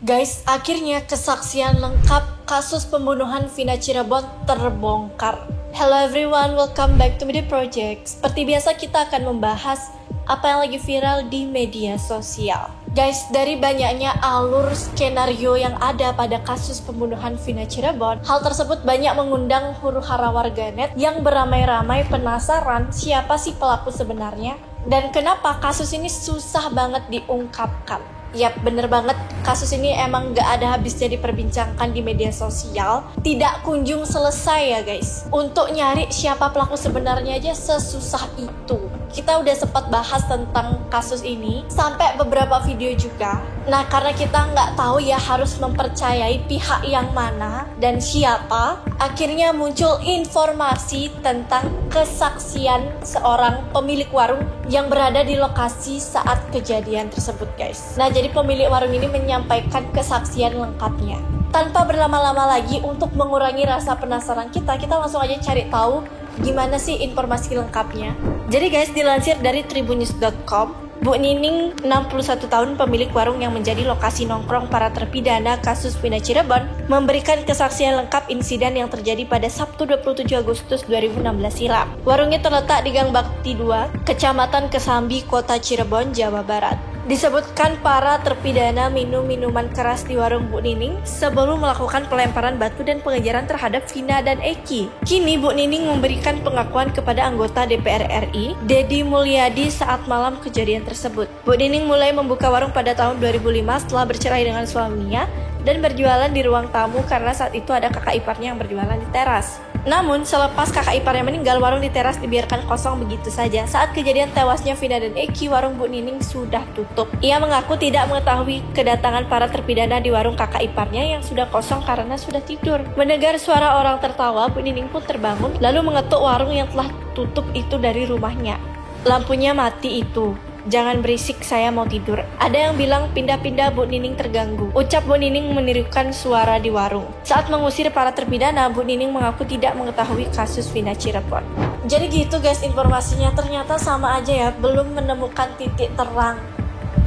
Guys, akhirnya kesaksian lengkap kasus pembunuhan Vina Cirebon terbongkar. Hello everyone, welcome back to Midday Project. Seperti biasa kita akan membahas apa yang lagi viral di media sosial. Guys, dari banyaknya alur skenario yang ada pada kasus pembunuhan Vina Cirebon, hal tersebut banyak mengundang huru-hara warganet yang beramai-ramai penasaran siapa sih pelaku sebenarnya dan kenapa kasus ini susah banget diungkapkan. Yap, bener banget, kasus ini emang gak ada habisnya diperbincangkan di media sosial. Tidak kunjung selesai ya guys. Untuk nyari siapa pelaku sebenarnya aja sesusah itu. Kita udah sempat bahas tentang kasus ini sampai beberapa video juga. Nah, karena kita nggak tahu ya harus mempercayai pihak yang mana dan siapa, akhirnya muncul informasi tentang kesaksian seorang pemilik warung yang berada di lokasi saat kejadian tersebut guys. Nah, jadi pemilik warung ini menyampaikan kesaksian lengkapnya. Tanpa berlama-lama lagi, untuk mengurangi rasa penasaran kita langsung aja cari tahu gimana sih informasi lengkapnya. Jadi guys, dilansir dari tribunnews.com, Bu Nining, 61 tahun, pemilik warung yang menjadi lokasi nongkrong para terpidana kasus Vina Cirebon, memberikan kesaksian lengkap insiden yang terjadi pada Sabtu 27 Agustus 2016 silam. Warungnya terletak di Gang Bakti 2, Kecamatan Kesambi, Kota Cirebon, Jawa Barat. Disebutkan para terpidana minum minuman keras di warung Bu Nining sebelum melakukan pelemparan batu dan pengejaran terhadap Vina dan Eki. Kini Bu Nining memberikan pengakuan kepada anggota DPR RI, Deddy Mulyadi, saat malam kejadian tersebut. Bu Nining mulai membuka warung pada tahun 2005 setelah bercerai dengan suaminya dan berjualan di ruang tamu karena saat itu ada kakak iparnya yang berjualan di teras. Namun, selepas kakak iparnya meninggal, warung di teras dibiarkan kosong begitu saja. Saat kejadian tewasnya Vina dan Eki, warung Bu Nining sudah tutup. Ia mengaku tidak mengetahui kedatangan para terpidana di warung kakak iparnya yang sudah kosong karena sudah tidur. Mendengar suara orang tertawa, Bu Nining pun terbangun, lalu mengetuk warung yang telah tutup itu dari rumahnya. Lampunya mati itu. Jangan berisik, saya mau tidur. Ada yang bilang pindah-pindah, Bu Nining terganggu. Ucap Bu Nining menirukan suara di warung. Saat mengusir para terpidana, Bu Nining mengaku tidak mengetahui kasus Vina Cirebon. Jadi gitu guys informasinya, ternyata sama aja ya, belum menemukan titik terang.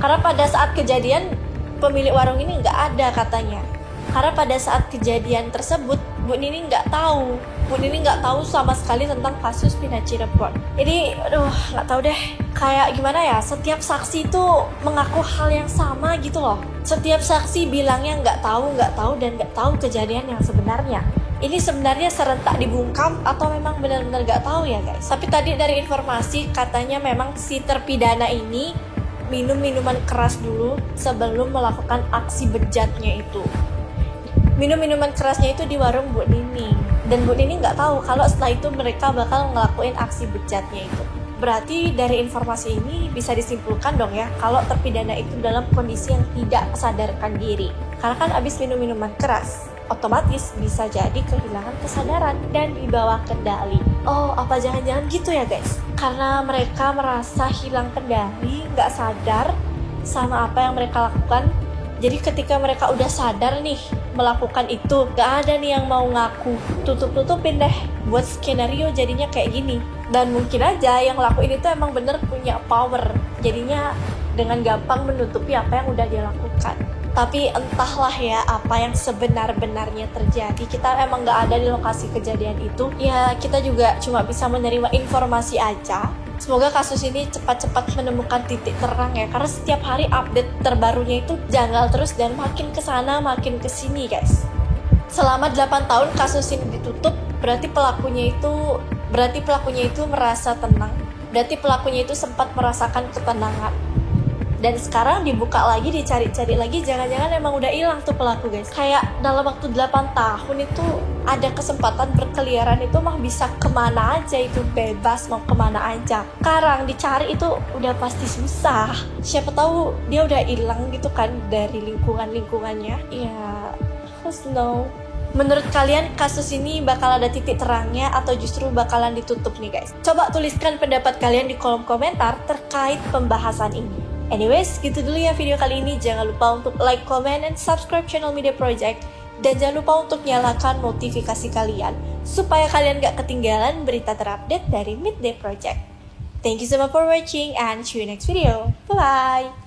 Karena pada saat kejadian, pemilik warung ini nggak ada katanya. Karena pada saat kejadian tersebut, Bu Nining nggak tahu. Bu Nining nggak tahu sama sekali tentang kasus Vina Cirebon. Ini, nggak tahu deh. Kayak gimana ya, setiap saksi itu mengaku hal yang sama gitu loh. Setiap saksi bilangnya nggak tahu dan nggak tahu kejadian yang sebenarnya. Ini sebenarnya serentak dibungkam atau memang benar-benar nggak tahu ya guys. Tapi tadi dari informasi katanya memang si terpidana ini minum minuman keras dulu sebelum melakukan aksi bejatnya itu. Minum minuman kerasnya itu di warung Bu Nining. Dan Bu Nining nggak tahu kalau setelah itu mereka bakal ngelakuin aksi bejatnya itu. Berarti dari informasi ini bisa disimpulkan dong ya, kalau terpidana itu dalam kondisi yang tidak sadarkan diri. Karena kan abis minum minuman keras, otomatis bisa jadi kehilangan kesadaran dan dibawa kendali. Oh, apa jangan-jangan gitu ya guys? Karena mereka merasa hilang kendali, nggak sadar sama apa yang mereka lakukan. Jadi ketika mereka udah sadar nih melakukan itu, gak ada nih yang mau ngaku. Tutup-tutupin deh, buat skenario jadinya kayak gini. Dan mungkin aja yang lakuin itu emang bener punya power, jadinya dengan gampang menutupi apa yang udah dia lakukan. Tapi entahlah ya apa yang sebenar-benarnya terjadi. Kita emang gak ada di lokasi kejadian itu. Ya kita juga cuma bisa menerima informasi aja. Semoga kasus ini cepat-cepat menemukan titik terang ya. Karena setiap hari update terbarunya itu janggal terus dan makin kesana makin kesini guys. Selama 8 tahun kasus ini ditutup, berarti pelakunya itu merasa tenang. Berarti pelakunya itu sempat merasakan ketenangan. Dan sekarang dibuka lagi, dicari-cari lagi, jangan-jangan emang udah hilang tuh pelaku guys. Kayak dalam waktu 8 tahun itu ada kesempatan berkeliaran itu mah bisa kemana aja, itu bebas mau kemana aja. Sekarang dicari itu udah pasti susah. Siapa tahu dia udah hilang gitu kan dari lingkungannya. Ya, who's know. Menurut kalian kasus ini bakal ada titik terangnya atau justru bakalan ditutup nih guys? Coba tuliskan pendapat kalian di kolom komentar terkait pembahasan ini. Anyways, gitu dulu ya video kali ini. Jangan lupa untuk like, comment, and subscribe channel Midday Project. Dan jangan lupa untuk nyalakan notifikasi kalian supaya kalian gak ketinggalan berita terupdate dari Midday Project. Thank you so much for watching and see you next video. Bye-bye!